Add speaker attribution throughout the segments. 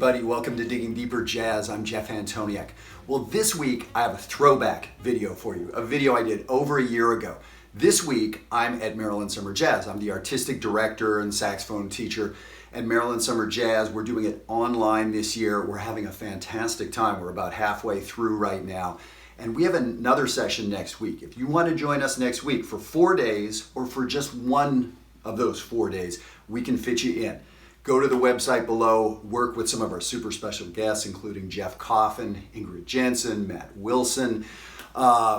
Speaker 1: everybody. Welcome to Digging Deeper Jazz. I'm Jeff Antoniuk. Well, this week I have a throwback video for you, a video I did over a year ago. This week I'm at Maryland Summer Jazz. I'm the artistic director and saxophone teacher at Maryland Summer Jazz. We're doing it online this year. We're having a fantastic time. We're about halfway through right now. And we have another session next week. If you want to join us next week for 4 days or for just one of those 4 days, we can fit you in. Go to the website below, work with some of our super special guests, including Jeff Coffin, Ingrid Jensen, Matt Wilson,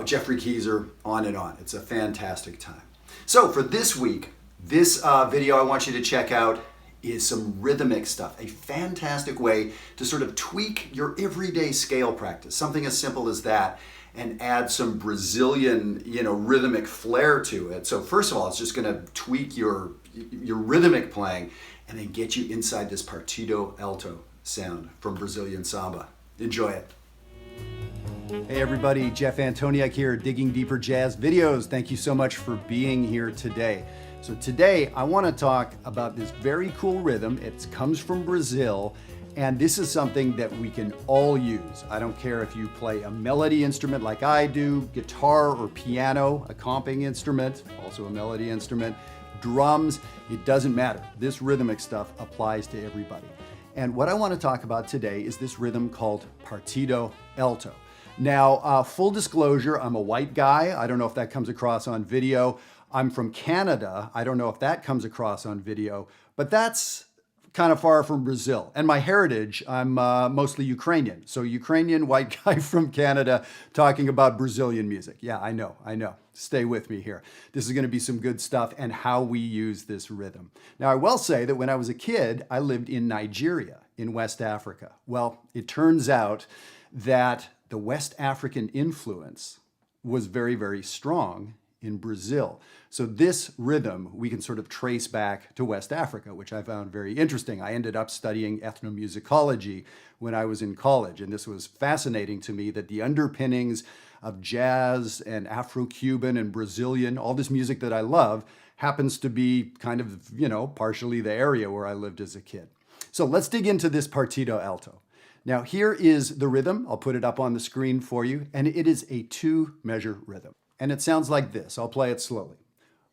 Speaker 1: Jeffrey Keyser, on and on. It's a fantastic time. So for this week, this video I want you to check out is some rhythmic stuff, a fantastic way to sort of tweak your everyday scale practice, something as simple as that, and add some Brazilian, rhythmic flair to it. So first of all, it's just gonna tweak your rhythmic playing and then get you inside this Partido Alto sound from Brazilian Samba. Enjoy it. Hey everybody, Jeff Antoniuk here, Digging Deeper Jazz Videos. Thank you so much for being here today. So today I want to talk about this very cool rhythm. It comes from Brazil, and this is something that we can all use. I don't care if you play a melody instrument like I do, guitar or piano, a comping instrument, also a melody instrument, drums, it doesn't matter. This rhythmic stuff applies to everybody. And what I want to talk about today is this rhythm called Partido Alto. Now, full disclosure, I'm a white guy. I don't know if that comes across on video. I'm from Canada. I don't know if that comes across on video, but that's kind of far from Brazil. And my heritage, I'm mostly Ukrainian. So Ukrainian white guy from Canada talking about Brazilian music. Yeah, I know. Stay with me here. This is going to be some good stuff and how we use this rhythm. Now, I will say that when I was a kid, I lived in Nigeria in West Africa. Well, it turns out that the West African influence was very, very strong in Brazil. So this rhythm we can sort of trace back to West Africa, which I found very interesting. I ended up studying ethnomusicology when I was in college, and this was fascinating to me that the underpinnings of jazz and Afro-Cuban and Brazilian, all this music that I love, happens to be kind of, partially the area where I lived as a kid. So let's dig into this Partido Alto. Now here is the rhythm. I'll put it up on the screen for you, and it is a 2-measure rhythm. And it sounds like this. I'll play it slowly.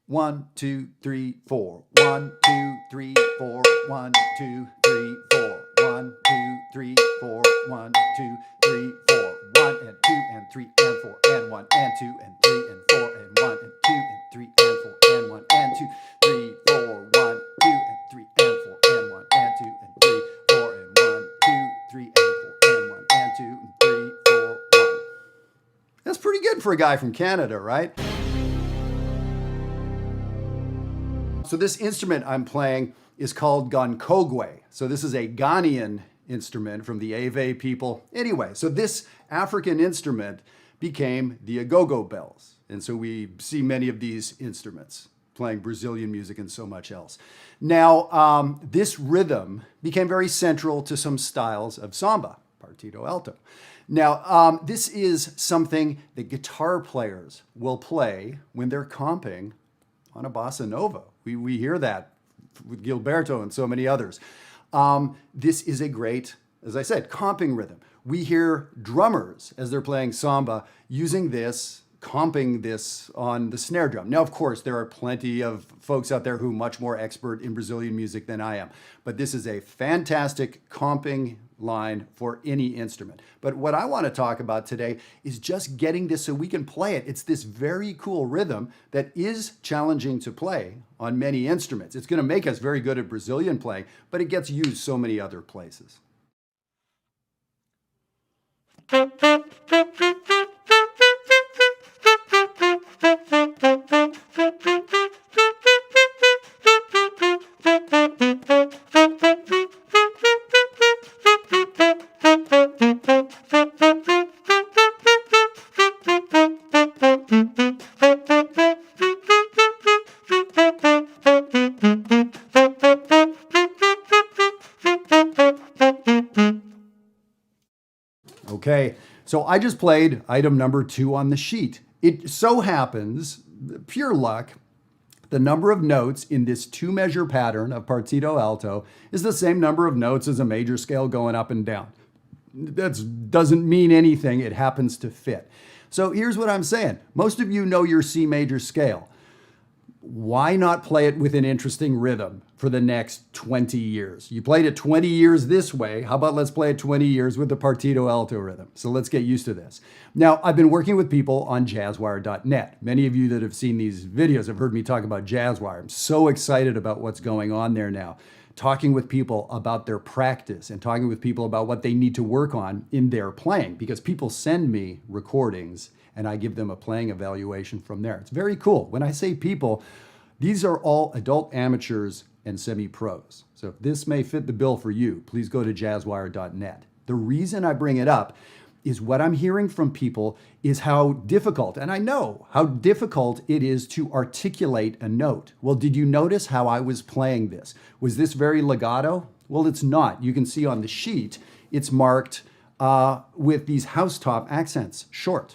Speaker 1: 1, 2, 3, 4. 1, 2, 3, 4. 1, 2, 3, 4. 1, 2, 3, 4. 1, 2, 3, 4. 1 and 2 and 3 and 4 and 1 and 2 and 3 and 4 and 1 and 2 and 3 and 4 and 1 and 2, 3, 4. 1, 2 and 3 and 4 and 1 and 2 and 3, 4 and 1, 2, 3 and 4 and 1 and 2 and 3, 4, 1. That's pretty good for a guy from Canada, right? So this instrument I'm playing is called Gonkogwe. So this is a Ghanaian instrument from the Ewe people. Anyway, so this African instrument became the agogo bells. And so we see many of these instruments playing Brazilian music and so much else. Now, this rhythm became very central to some styles of samba, Partido Alto. Now, this is something that guitar players will play when they're comping on a bossa nova. We hear that with Gilberto and so many others. This is a great, as I said, comping rhythm. We hear drummers, as they're playing samba, using this, comping this on the snare drum. Now, of course, there are plenty of folks out there who are much more expert in Brazilian music than I am, but this is a fantastic comping line for any instrument. But what I want to talk about today is just getting this so we can play it. It's this very cool rhythm that is challenging to play on many instruments. It's going to make us very good at Brazilian playing, but it gets used so many other places. Okay, so I just played item number 2 on the sheet. It so happens, pure luck, The number of notes in this two-measure pattern of Partido Alto is the same number of notes as a major scale going up and down. That doesn't mean anything. It happens to fit. So here's what I'm saying. Most of you know your C major scale. Why not play it with an interesting rhythm for the next 20 years? You played it 20 years this way. How about let's play it 20 years with the Partido Alto rhythm? So let's get used to this. Now, I've been working with people on jazzwire.net. Many of you that have seen these videos have heard me talk about Jazzwire. I'm so excited about what's going on there now. Talking with people about their practice and talking with people about what they need to work on in their playing, because people send me recordings and I give them a playing evaluation from there. It's very cool. When I say people, these are all adult amateurs and semi-pros. So if this may fit the bill for you, please go to jazzwire.net. The reason I bring it up is what I'm hearing from people is how difficult, and I know how difficult it is to articulate a note. Well, did you notice how I was playing this? Was this very legato? Well, it's not. You can see on the sheet, it's marked with these housetop accents, short.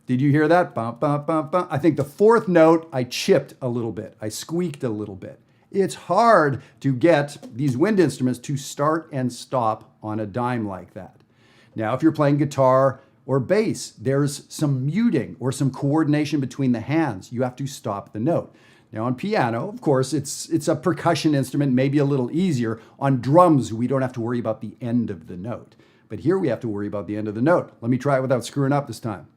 Speaker 1: Did you hear that? Bum, bum, bum, bum. I think the fourth note, I chipped a little bit. I squeaked a little bit. It's hard to get these wind instruments to start and stop on a dime like that. Now, if you're playing guitar or bass, there's some muting or some coordination between the hands. You have to stop the note. Now on piano, of course, it's a percussion instrument, maybe a little easier. On drums, we don't have to worry about the end of the note. But here we have to worry about the end of the note. Let me try it without screwing up this time.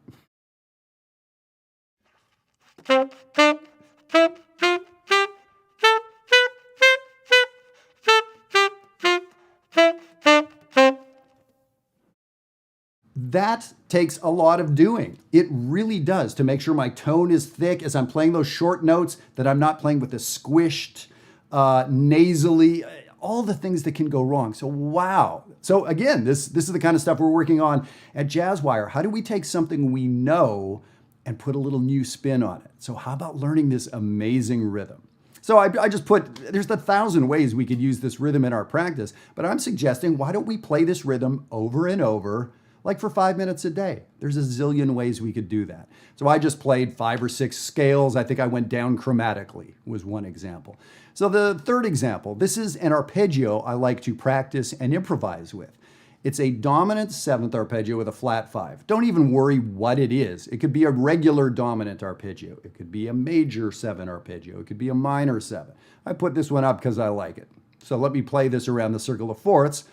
Speaker 1: That takes a lot of doing. It really does, to make sure my tone is thick as I'm playing those short notes, that I'm not playing with the squished, nasally, all the things that can go wrong. So wow. So again, this is the kind of stuff we're working on at Jazzwire. How do we take something we know and put a little new spin on it? So how about learning this amazing rhythm? So I just put, there's 1,000 ways we could use this rhythm in our practice, but I'm suggesting, why don't we play this rhythm over and over, like for 5 minutes a day? There's a zillion ways we could do that. So I just played 5 or 6 scales. I think I went down chromatically, was one example. So the third example, this is an arpeggio I like to practice and improvise with. It's a dominant 7th arpeggio with a flat 5. Don't even worry what it is. It could be a regular dominant arpeggio. It could be a major 7 arpeggio. It could be a minor 7. I put this one up because I like it. So let me play this around the circle of fourths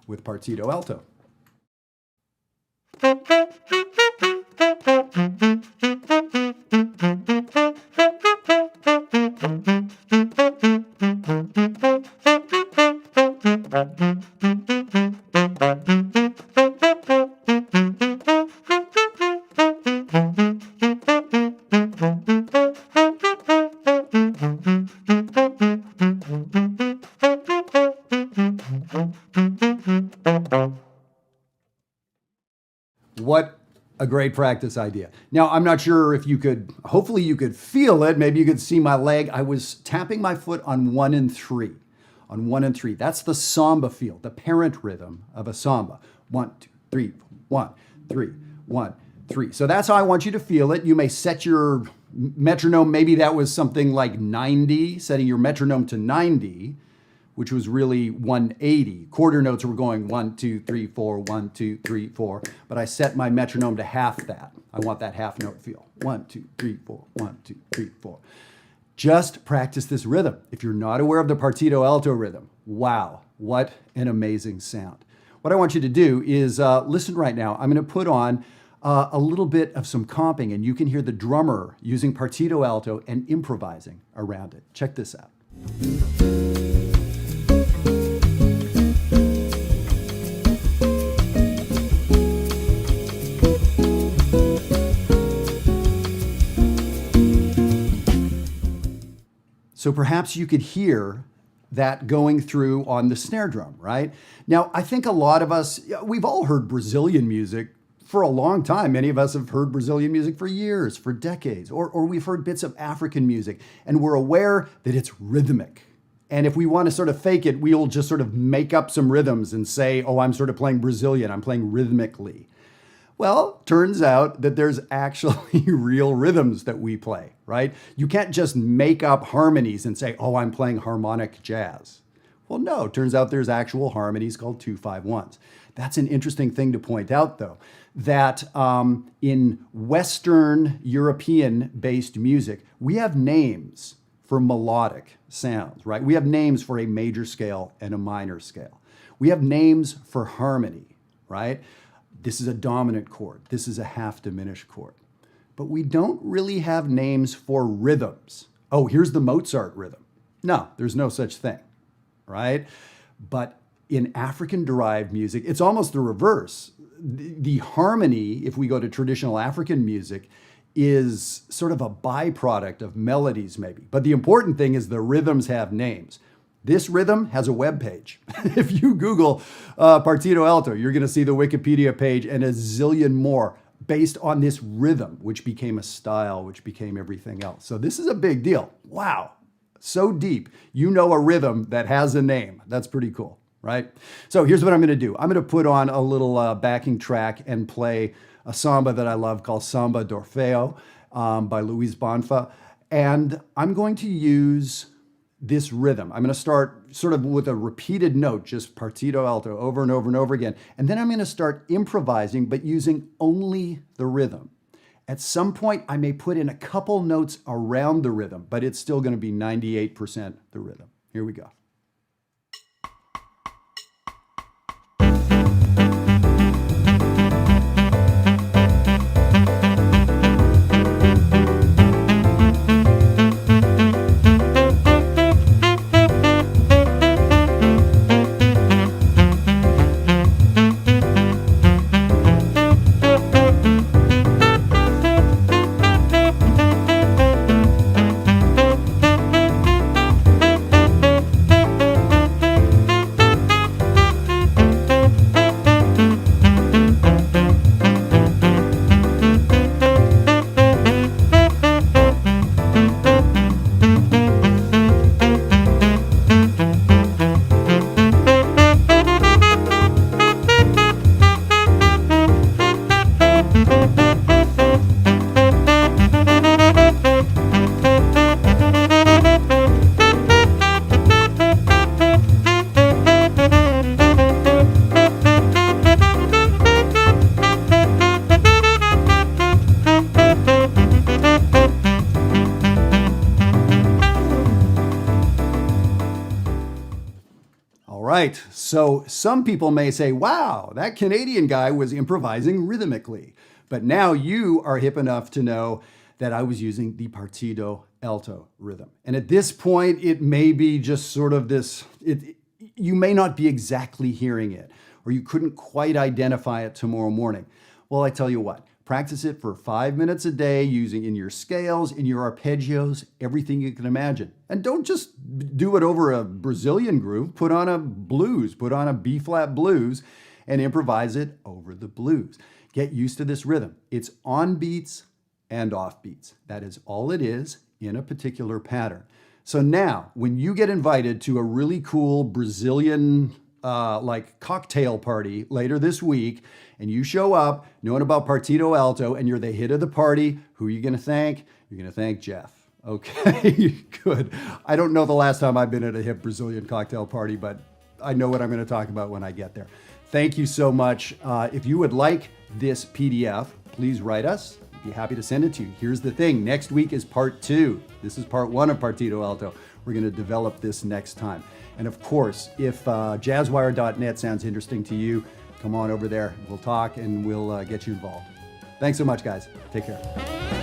Speaker 1: with Partido Alto. What a great practice idea. Now, I'm not sure if you could, hopefully you could feel it. Maybe you could see my leg. I was tapping my foot on 1 and 3. On 1 and 3. That's the samba feel, the parent rhythm of a samba. 1, 2, 3, 1, 3, 1, 3. So that's how I want you to feel it. You may set your metronome, maybe that was something like 90, setting your metronome to 90, which was really 180. Quarter notes were going 1, 2, 3, 4, 1, 2, 3, 4. But I set my metronome to half that. I want that half note feel. 1, 2, 3, 4, 1, 2, 3, 4. Just practice this rhythm. If you're not aware of the Partido Alto rhythm, wow, what an amazing sound. What I want you to do is listen right now. I'm going to put on a little bit of some comping, and you can hear the drummer using Partido Alto and improvising around it. Check this out. So perhaps you could hear that going through on the snare drum, right? Now, I think a lot of us, we've all heard Brazilian music for a long time. Many of us have heard Brazilian music for years, for decades, or we've heard bits of African music, and we're aware that it's rhythmic. And if we want to sort of fake it, we'll just sort of make up some rhythms and say, oh, I'm sort of playing Brazilian, I'm playing rhythmically. Well, turns out that there's actually real rhythms that we play, right? You can't just make up harmonies and say, oh, I'm playing harmonic jazz. Well, no, turns out there's actual harmonies called 2-5-1s. That's an interesting thing to point out, though, that in Western European-based music, we have names for melodic sounds, right? We have names for a major scale and a minor scale. We have names for harmony, right? This is a dominant chord. This is a half diminished chord. But we don't really have names for rhythms. Oh, here's the Mozart rhythm. No, there's no such thing, right? But in African-derived music, it's almost the reverse. The harmony, if we go to traditional African music, is sort of a byproduct of melodies maybe. But the important thing is the rhythms have names. This rhythm has a web page. If you Google Partido Alto, you're going to see the Wikipedia page and a zillion more based on this rhythm, which became a style, which became everything else. So this is a big deal. Wow, so deep. You know a rhythm that has a name. That's pretty cool, right? So here's what I'm going to do. I'm going to put on a little backing track and play a samba that I love called Samba d'Orfeo by Luiz Bonfa. And I'm going to use this rhythm. I'm going to start sort of with a repeated note, just Partido Alto over and over and over again. And then I'm going to start improvising, but using only the rhythm. At some point, I may put in a couple notes around the rhythm, but it's still going to be 98% the rhythm. Here we go. Right, so some people may say, wow, that Canadian guy was improvising rhythmically. But now you are hip enough to know that I was using the Partido Alto rhythm. And at this point, it may be just sort of this, you may not be exactly hearing it, or you couldn't quite identify it tomorrow morning. Well, I tell you what, practice it for 5 minutes a day using in your scales, in your arpeggios, everything you can imagine. And don't just do it over a Brazilian groove. Put on a blues, put on a B-flat blues and improvise it over the blues. Get used to this rhythm. It's on beats and off beats. That is all it is in a particular pattern. So now, when you get invited to a really cool Brazilian like cocktail party later this week, and you show up knowing about Partido Alto and you're the hit of the party, who are you going to thank? You're going to thank Jeff. Okay, good. I don't know the last time I've been at a hip Brazilian cocktail party, but I know what I'm going to talk about when I get there. Thank you so much. If you would like this PDF, please write us. I'd be happy to send it to you. Here's the thing. Next week is part 2. This is part 1 of Partido Alto. We're going to develop this next time. And of course, if jazzwire.net sounds interesting to you, come on over there. We'll talk and we'll get you involved. Thanks so much, guys. Take care.